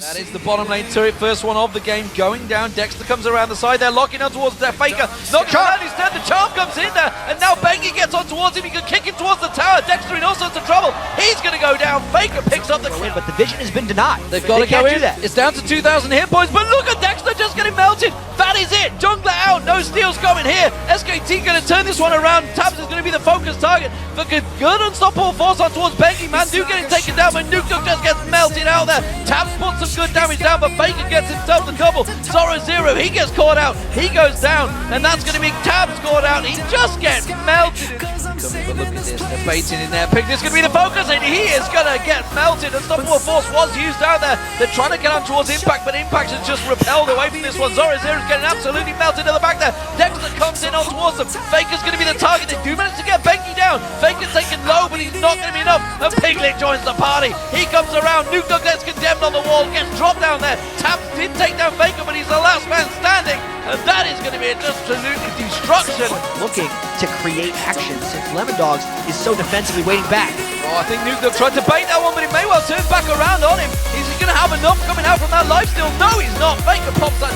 That is the bottom lane turret, first one of the game going down. Dexter comes around the side there, locking on towards that Faker. Knocks him out instead, the charm comes in there, and now Bengi gets on towards him. He can kick him towards the tower. Dexter in all sorts of trouble. He's going to go down. Faker picks up the kill. But the vision has been denied. They've got to go in. That. It's down to 2,000 hit points, but look at Dexter just getting melted. That is it. Jungler out. No steals coming here. SKT going to turn this one around. Tabs is going to be the focus target. For good unstoppable force on towards Bengi. Mandu getting taken down, but Nuke just gets melted out there. Tabs puts some good damage down, but Faker gets himself the double. Zoro Zero, he gets caught out. He goes down, and that's going to be Tabs caught out. He just gets melted. But look at this. They're baiting in there. Pick, this is going to be the focus, and he is going to get melted. Unstoppable force was used out there. They're trying to get on towards Impact, but Impact has just repelled away from this one. Zoro Zero is getting absolutely melted in the back there. Dexter comes in on towards them. Faker's going to be the target. They do manage to get Bengi down. Faker's taken low, but he's not going to be enough. And Piglet joins the party. He comes around. Nuke gets condemned on the wall, gets dropped down there. Tabs did take down Faker, but he's the last man standing. And that is going to be just absolute destruction. Looking to create action since Lemon Dogs is so defensively waiting back. Oh, I think Nuke tried to bait that one, but he may well turn back around on him. Is he going to have enough coming out from that lifesteal? No, he's not. Faker pops that.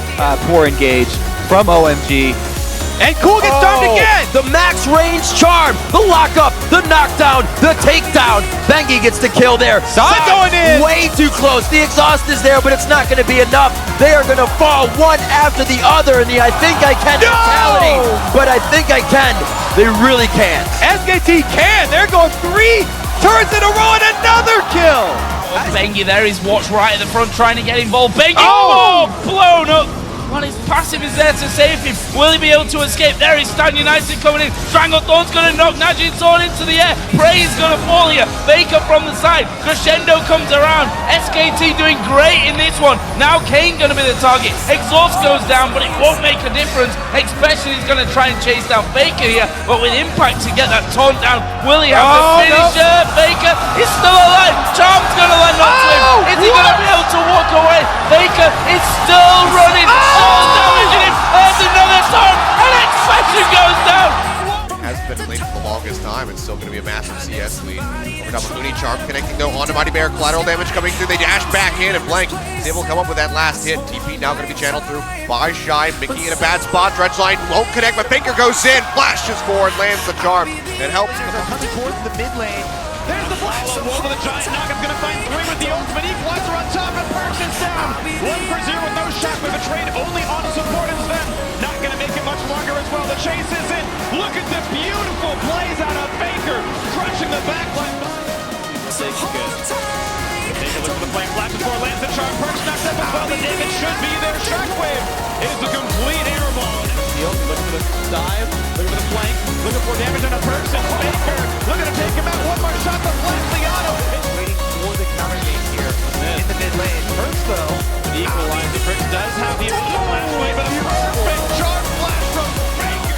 Poor engage from OMG. And Cool gets started again! The max range charm, the lockup, the knockdown, the takedown. Bengi gets the kill there. Side going in! Way too close. The exhaust is there, but it's not going to be enough. They are going to fall one after the other in the I think I can mentality. But I think I can. They really can. SKT can! They're going 3 turns in a row and another kill! Bengi there, he's watched right at the front trying to get involved. Bengi, blown up! Well, his passive is there to save him. Will he be able to escape? There is Stan United coming in. Stranglethorn's going to knock Najin's sword into the air. Prey is going to fall here. Faker from the side. Crescendo comes around. SKT doing great in this one. Now Kane going to be the target. Exhaust goes down, but it won't make a difference. Especially he's going to try and chase down Faker here. But with Impact to get that taunt down, will he have the finisher? No. Faker is still alive. Charm's going to land onto him. Is he going to be able to walk away? Faker is still running. Damaging him, there's another turn, and Expression goes down! Has been late for the longest time, it's still going to be a massive CS lead. Over top of Looney, Charm connecting though onto Mighty Bear, collateral damage coming through, they dash back in, and Blank is able to come up with that last hit. TP now going to be channeled through by Shy, Mickey in a bad spot, Dredgeline won't connect, but Faker goes in, flashes forward, lands the Charm, and helps. They're coming towards the mid lane. There's the flash. Over the giant knock. Going to find 3 with the ultimate equalizer on top, and Perks is down. 1 for 0 with no shot, but the trade only on support instead. Not going to make it much longer as well. The chase is in. Look at the beautiful plays out of Faker, crushing the backline. Take a look at the flame, flashes for lands the charm. Perks knocks up as well. The damage should be there. Shockwave is a complete airball. Looking for the dive, looking for the flank, looking for damage on a person. Faker looking to take him out. 1 more shot, the flash, the auto. Waiting for the counter game here in the mid lane. Perks though, the equalizer. Perks does have the flash wave, but a perfect charm flash from Faker.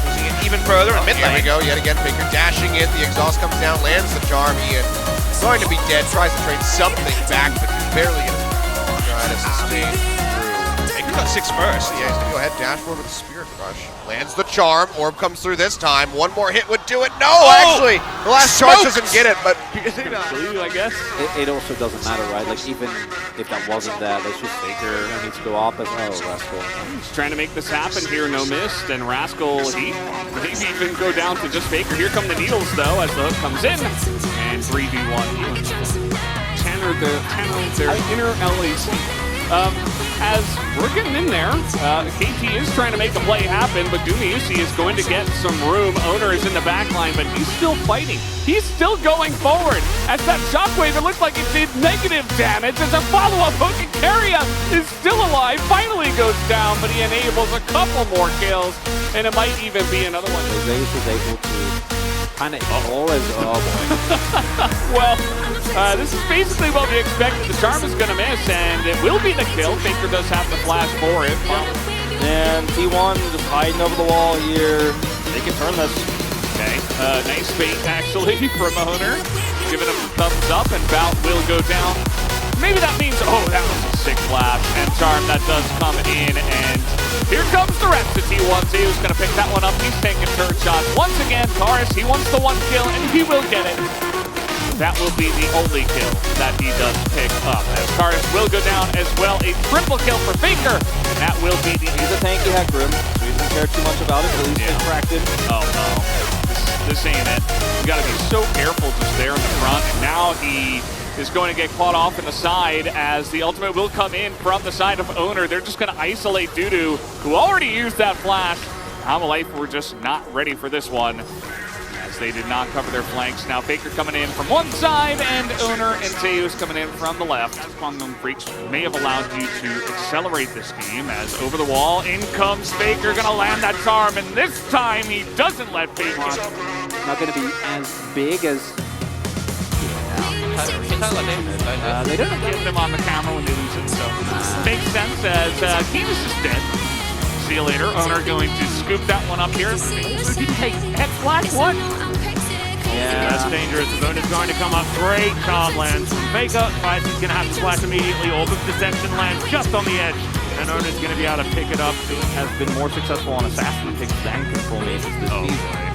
Pushing it even further in mid lane. Here we go, yet again, Faker dashing in. The exhaust comes down, lands the charm. Ian going to be dead, tries to trade something back, but barely gonna try to sustain. He got 6 first. Yeah, he's gonna go ahead, dashboard with the Spirit Rush. Lands the charm. Orb comes through this time. 1 more hit would do it. No, actually, the last charge doesn't get it, but I guess It also doesn't matter, right? Like, even if that wasn't that, it's just Faker needs to go off as Rascal. he's trying to make this happen here. No mist, and Rascal, he maybe even go down to just Faker. Here come the needles though, as the hook comes in, and 3v1. Tanner, their inner LAC. As we're getting in there, KT is trying to make a play happen, but Dumiusi is going to get some room. Owner is in the back line, but he's still fighting. He's still going forward. As that shockwave, it looked like it did negative damage. As a follow-up hook, and Carria is still alive, finally goes down, but he enables a couple more kills, and it might even be another one. Jose is able to kind of ignore as Well, this is basically what we expected. The charm is going to miss, and it will be the kill. Faker does have the flash for it. And T1 just hiding over the wall here. They can turn this. Okay, nice bait actually from Owner. Giving him the thumbs up, and Bout will go down. Maybe that means, oh, that was a sick flash. And Charm, that does come in, and here comes the rest of T1. Who's going to pick that one up. He's taking turret shots. Once again, Taurus, he wants the 1 kill, and he will get it. that will be the only kill that he does pick up. As Cardis will go down as well. A triple kill for Faker, and that will be the... He's a tanky Hecarim, so he doesn't care too much about it, but at least it's cracked him. Oh no, this ain't it. You gotta be so careful just there in the front, and now he is going to get caught off in the side as the ultimate will come in from the side of Owner. They're just going to isolate Dudu, who already used that flash. Life were just not ready for this one, as they did not cover their flanks. Now Faker coming in from one side, and Owner and Teus coming in from the left. Quantum Freaks may have allowed you to accelerate this game, as over the wall, in comes Faker, gonna land that charm, and this time he doesn't let Faker. Not going to be as big as... They don't get them on the camera when they lose it, so makes sense as Keenus is dead. See you later. Owner going to scoop that one up here. Didn't take head flash, what? Yeah, that's dangerous. Owner's going to come up. Great charm lands. Faker, right, he's going to have to flash immediately. Orb of Deception lands just on the edge. And Owner's going to be able to pick it up. Has been more successful on assassin picks than control mages this season.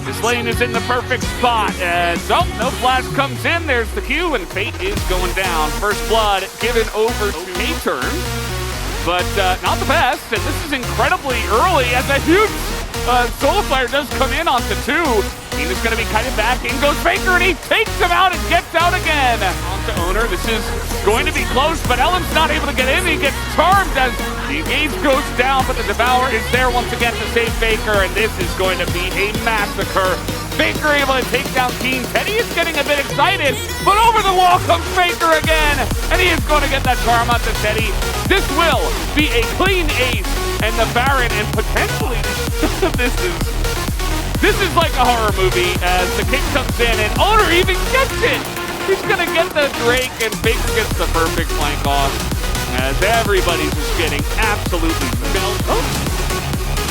This lane is in the perfect spot as, oh, no flash comes in. There's the Q, and Fate is going down. First blood given over to K-Turn, but not the best. And this is incredibly early as a huge Solar Flare does come in onto 2. Keenus going to be kited back. In goes Faker, and he takes him out and gets out again. Onto Owner. This is going to be close, but Ellen's not able to get in. He gets charmed as the engage goes down, but the Devour is there once again to save Faker, and this is going to be a massacre. Faker able to take down Keen. Teddy is getting a bit excited, but over the wall comes Faker again, and he is going to get that charm onto Teddy. This will be a clean ace, and the Baron, and potentially this is like a horror movie as the kick comes in, and Owner even gets it. He's going to get the Drake, and Faker gets the perfect flank off, as everybody's just getting absolutely melted.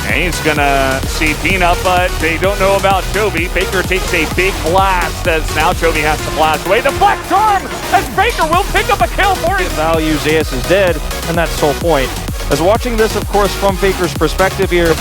And he's gonna see Peanut, but they don't know about Chovy. Faker takes a big blast as now Chovy has to blast away. The Black Charm as Faker will pick up a kill for it. Value, Zeus is dead, and that's the whole point. As watching this, of course, from Faker's perspective here,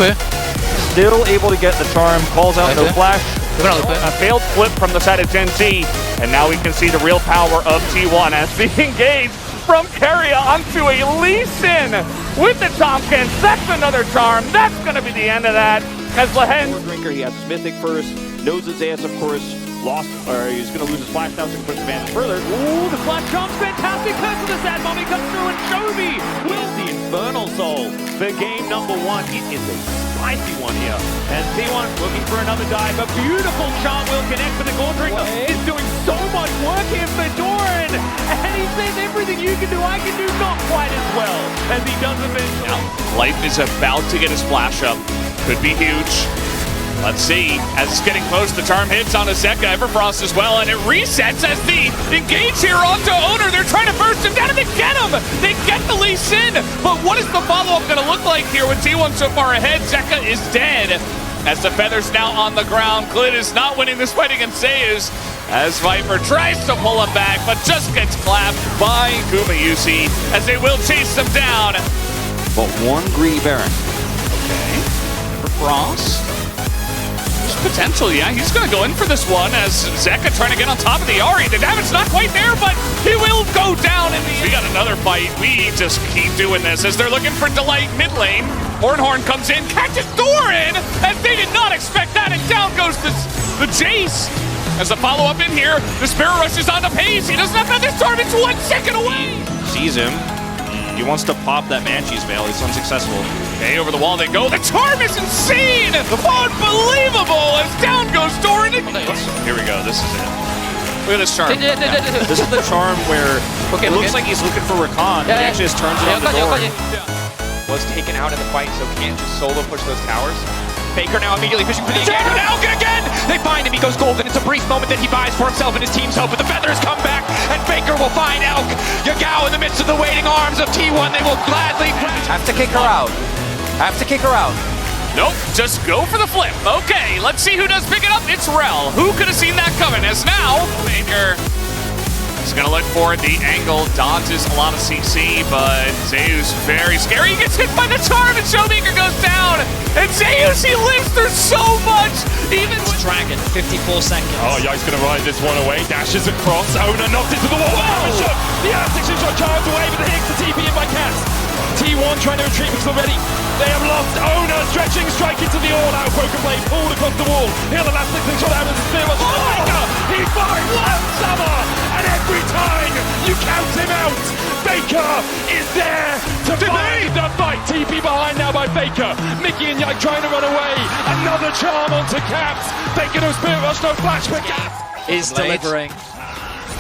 still able to get the charm, calls out no flash. A failed flip from the side of Gen Z, and now we can see the real power of T1 as the engage from Keria onto a Lee Sin with the Tompkins. That's another charm. That's going to be the end of that. As Lehen... Drinker, he has his Mythic first, knows his ass, of course, lost, or he's going to lose his flash now, so he can push advantage further. Ooh, the flash charm's fantastic. Curse of the Sad Mommy comes through, and Chovy wins the Infernal Soul for game number 1. It is a spicy one here. And T1 looking for another dive. A beautiful charm will connect, but the Gordrinker is doing so much work here for Doran. And he says everything you can do, I can do not quite as well as he does eventually. Now, Life is about to get his flash up. Could be huge. Let's see. As it's getting close, the charm hits on Zeka, Everfrost as well, and it resets as the engage here onto Owner. They're trying to burst him down, and they get him! They get the Lee Sin! But what is the follow-up going to look like here with T1 so far ahead? Zeka is dead. As the Feather's now on the ground, Glid is not winning this fight against Zeus. As Viper tries to pull him back, but just gets clapped by Kumayusi, as they will chase him down. But one greedy Baron. Okay. Everfrost. Potential, yeah, he's going to go in for this one as Zeka trying to get on top of the Ahri. The damage not quite there, but he will go down in the end. We got another fight. We just keep doing this as they're looking for Delight mid lane. Hornhorn comes in, catches Doran, as they did not expect that, and down goes the Jace. As the follow-up in here, the Spirit rushes onto Pace. He doesn't have another start, it's 1 second away. Sees him. He wants to pop that Banshee's Veil. He's unsuccessful. Okay, over the wall they go. The charm is insane! Unbelievable! As down goes Doran. Here we go. This is it. Look at this charm. This is the charm where it looks like he's looking for Rakan, but he actually just turns it on the door. Was taken out in the fight, so can't just solo push those towers. Faker now immediately pushing for the engage, but Elk again! They find him, he goes golden. It's a brief moment that he buys for himself and his team's hope, but the Feathers come back, and Faker will find Elk. Yagao in the midst of the waiting arms of T1, they will gladly... Have to kick her out. Have to kick her out. Nope, just go for the flip. Okay, let's see who does pick it up. It's Rel. Who could have seen that coming? As now, Faker He's gonna look for the angle, dodges a lot of CC, but Zeus very scary. He gets hit by the charm and Showmaker goes down. And Zeus, he lives through so much. Even Dragon, 54 seconds. Oh, Yike's gonna ride this one away. Dashes across. Owner knocked into the wall. Oh! The Aztecs shot charged away, but the Hicks to TP in by Cats. T1 trying to retreat because already they have lost. Owner stretching, strike into the all-out. Broken blade pulled across the wall. Here the last thing shot out of the spear. He finds one summer, and every time you count him out, Faker is there to find the fight. TP behind now by Faker. Nicky and Yike trying to run away. Another charm onto Caps. Faker no spirit rush, no flash for Caps. Is delivering.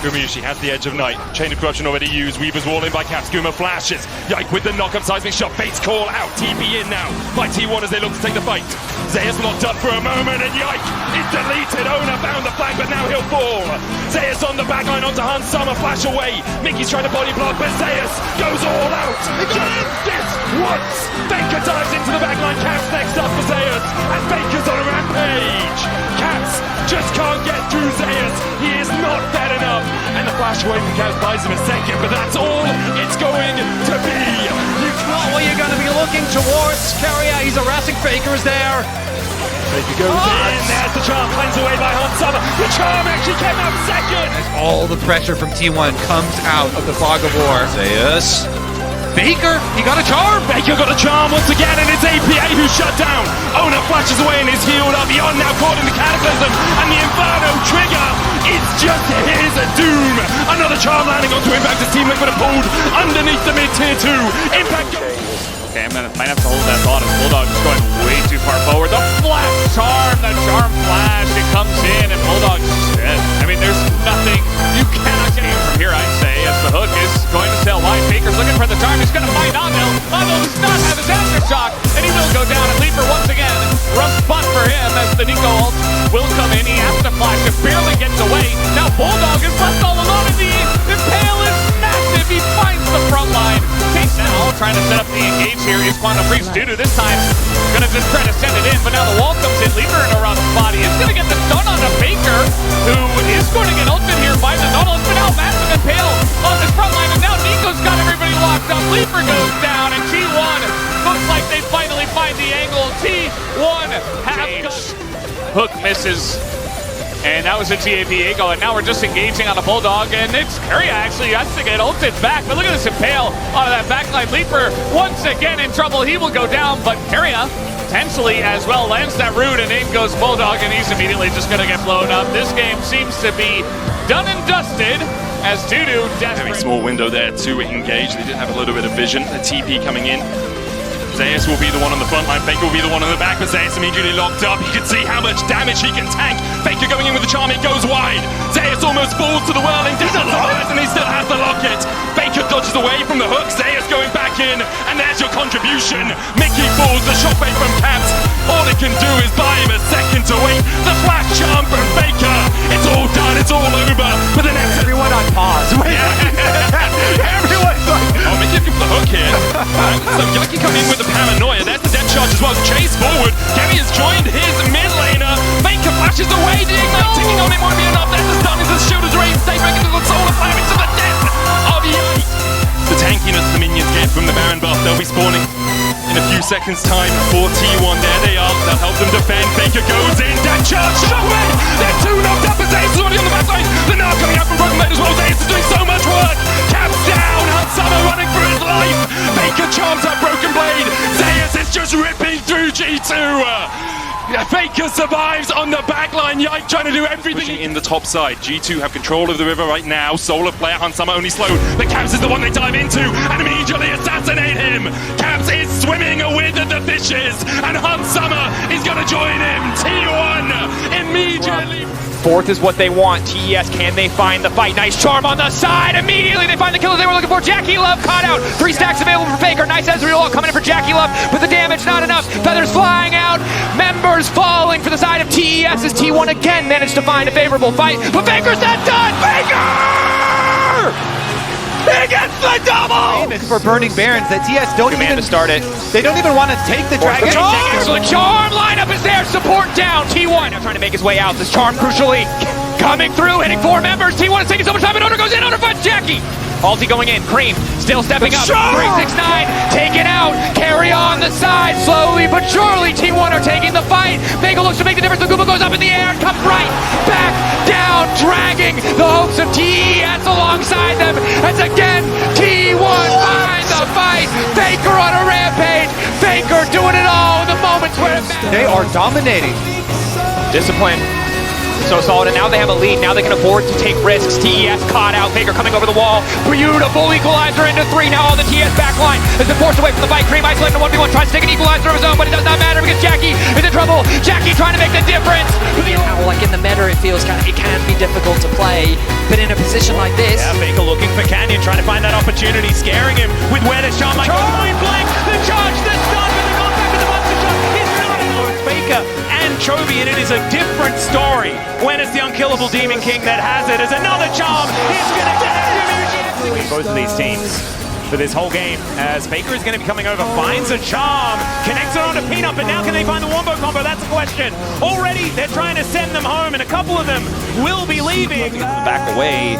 Gumushi has the edge of night. Chain of corruption already used. Weaver's wall in by Caps. Guma flashes. Yike with the knock-up seismic shot. Bates call out. TP in now by T1 as they look to take the fight. Zeus locked up for a moment and Yike is deleted. Owner found the flag, but now he'll fall. Zeus on the backline onto Hans Summer. Flash away. Mickey's trying to body block, but Zeus goes all out. Just this once. Faker dives into the backline. Caps next up for Zeus. And Faker's on a rampage. Caps just can't get through Zeus. He is not dead enough. And the flash away from Caps buys him a second, but that's all it's going to be. Not what you're going to be looking towards. Carrier, he's harassing Faker is there. Faker goes in. There's the charm. Cleansed away by Hans Summer. The charm actually came out second. All the pressure from T1 comes out of the fog of war. Zeus. Faker, he got a charm. Faker got a charm once again, and it's APA who's shut down. Owner flashes away and is healed up. Beyond now caught in the Cataclysm, and the Inferno trigger. It's just his doom. Another charm landing onto Impact. His team Liquid have pulled underneath the mid-tier 2. Impact. Okay, might have to hold that thought as Bulldog is going way too far forward. The flash charm, the charm flash, it comes in and Bulldog's dead. I mean, there's nothing you cannot get from here, I'd say, as the hook is going to sail wide. Faker's looking for the charm, he's going to find Ando. Ando does not have his aftershock, and he will go down. And Leaper once again, rough spot for him as the Nico ult will come in. He has to flash, it barely gets away. Now Bulldog is left all alone, and the impale is massive. He finds the front line. Takes now, trying to set up the engage here is Quantum Freeze. Dudu this time gonna just try to send it in, but now the wall comes in. Leaper in a rough spot. He is gonna get the stun on a Faker, who is going to get ulted here by the Nautilus, but now massive impale on his front line, and now Nico's got everybody locked up. Leaper goes down, and T1 looks like they finally find the angle. T1 hook misses. And that was a GAPA go, and now we're just engaging on a Bulldog, and it's Carrier actually has to get ulted back, but look at this impale out of that backline. Leaper once again in trouble. He will go down, but Carrier potentially as well lands that root, and in goes Bulldog, and he's immediately just going to get blown up. This game seems to be done and dusted as Dudu desperate. Very small window there to engage. They did have a little bit of vision. The TP coming in. Zeus will be the one on the front line, Faker will be the one on the back, but Zeus immediately locked up. You can see how much damage he can tank. Faker going in with the charm, it goes wide. Zeus almost falls to the whirling death, and he still has the locket. Faker dodges away from the hook, Zeus going back in, and there's your contribution. Mickey falls, the shockwave from Caps. All it can do is buy him a second to wait. The flash charm from Faker. It's all done, it's all over. But the next everyone on pause. Everyone's like, oh, Mickey looking for the hook here. So Yike come in with the paranoia. There's the death charge as well. Chase forward. Gabby has joined his mid laner. Faker flashes away. The ignite ticking on it won't be enough. There's the stun as the shield is raised. Stay back into the solar flame into the death of Yike. The tankiness the minions get from the Baron buff. They'll be spawning in a few seconds time for T1. There they are. They'll help them defend. Faker goes in. Death charge. Shockwave. They're two knocked up. Zeus is already on the backline. The Nar coming out from Broken Blade as well. Zeus is doing so much work. Caps down. Hans Summer running for his life. Faker charms up Broken Blade. Zeus is just ripping through G2. Faker survives on the backline. Yike trying to do everything in the top side. G2 have control of the river right now. Solar player Hans Summer only slowed, but Caps is the one they dive into and immediately assassinate him. Caps is swimming with the fishes, and Hans Summer is going to join him. T1 immediately. Fourth is what they want. TES, can they find the fight? Nice charm on the side. Immediately they find the killer they were looking for. Jackie Love caught out. 3 stacks available for Faker. Nice Ezreal ult coming in for Jackie Love, but the damage not enough. Feathers flying out. Members falling for the side of TES as T1 again managed to find a favorable fight. But Faker's not done. Faker! He gets the double! Famous for burning Barons that TS don't even to start it. They don't even want to take the dragon. The charm lineup is there. Support down. T1 now trying to make his way out. This charm crucially coming through, hitting 4 members. T1 is taking so much time, and Oda goes in. Owner finds Jackie. Alti going in, Cream still stepping up, 369, taken out, Carry on the side, slowly but surely, T1 are taking the fight, Faker looks to make the difference, the Google goes up in the air, and comes right back down, dragging the hopes of TES alongside them, as again, T1 finds the fight, Faker on a rampage, Faker doing it all in the moments where it matters. They are dominating. Discipline. So solid, and now they have a lead. Now they can afford to take risks. TES caught out. Faker coming over the wall. Beautiful equalizer into 3. Now all the TES backline has been forced away from the fight. Cream isolating the 1v1, tries to take an equalizer of his own, but it does not matter because Jackie is in trouble. Jackie trying to make the difference. Like in the meta, it feels it can be difficult to play, but in a position like this. Yeah, Faker looking for Canyon, trying to find that opportunity, scaring him with where the shot might go. Point blank, the charge, the stun, but the contact with the monster shot is not enough. Faker and Chovy, and it is a different story when it's the unkillable Demon King that has it. As another charm, it's going to get both of these teams for this whole game, as Faker is going to be coming over, finds a charm, connects it onto Peanut, but now can they find the wombo combo? That's the question. Already, they're trying to send them home, and a couple of them will be leaving. Back away.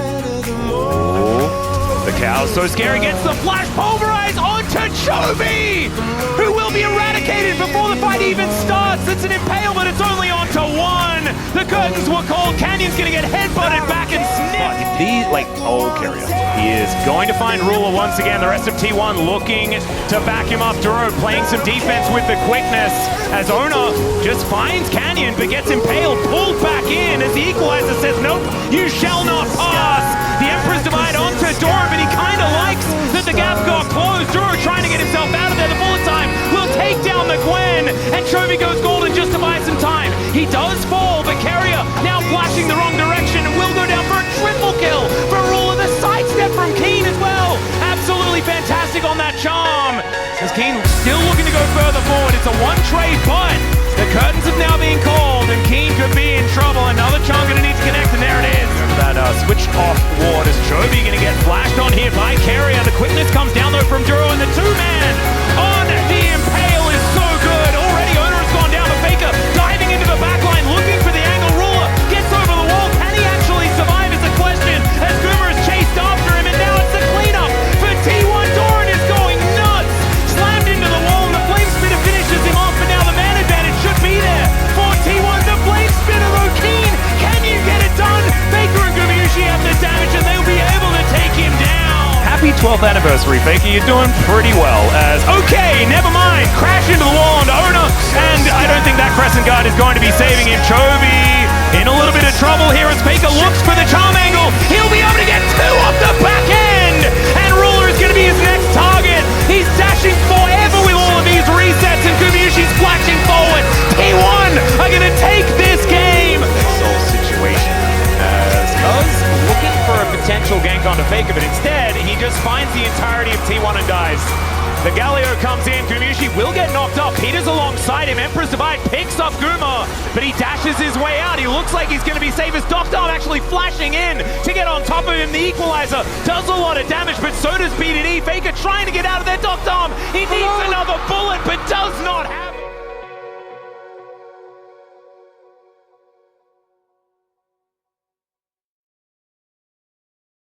The cow so scary, gets the flash, pulverize onto Chovy, who will be eradicated before the fight even starts. It's an impale, but it's only onto 1. The curtains were called. Canyon's gonna get headbutted back and snipped. Carrier. He is going to find Ruler once again. The rest of T1 looking to back him up. Duro playing some defense with the quickness, as Ona just finds Canyon, but gets impaled, pulled back in as the equalizer says, nope, you shall not pass. The Emperor's Divide onto Duro, but he kind of likes that the gap got closed. Duro trying to get himself out of there. The bullet time will take down the Gwen, and Chovy goes golden just to buy some time. He does fall, but Carrier now flashing the wrong direction and will go down for a triple kill for Ruler. The sidestep from Keen as well. Absolutely fantastic on that charm. As Keen still looking to go further forward. It's a one trade, but the curtains have now been called, and Keen could be in trouble. Another charm going to need to connect, and there it is. That switch off ward is Chovy going to get flashed on here by Carrier. The quickness comes down though from Duro, and the 2-man on the impale is so good. Already Owner has gone down, but Faker diving into the backline, looking for the angle. Ruler gets over the wall. Can he actually survive is the question, as Goomer is chased after him, and now it's the cleanup for T1. Doran is going nuts. Slammed into the wall, and the flame spinner finishes him off, but now the man advantage should be there for T1. The flame spinner though, Keen, can you get it done? Faker and Gumayushi have the damage, and they'll be able to take him down. Happy 12th anniversary, Faker. You're doing pretty well. As okay, never mind. Crash into the wall onto Ona, and I don't think that Crescent Guard is going to be saving him. Chovy in a little bit of trouble here as Faker looks for the charm angle. He'll be able to get 2 off the back end, and Ruler is going to be his next target. He's dashing forever with all of these resets, and Gumayushi's flashing forward. T1 are going to take this game. Soul situation as Cuz looking for a potential gank onto Faker, but instead he just finds the entirety of T1 and dies. The Galio comes in, Gumayushi will get knocked off. Peter's alongside him, Emperor's Divide picks up Guma, but he dashes his way out. He looks like he's going to be safe as Dofdom actually flashing in to get on top of him. The equalizer does a lot of damage, but so does BDD. Faker trying to get out of there, Dofdom. He needs another bullet, but does not have it.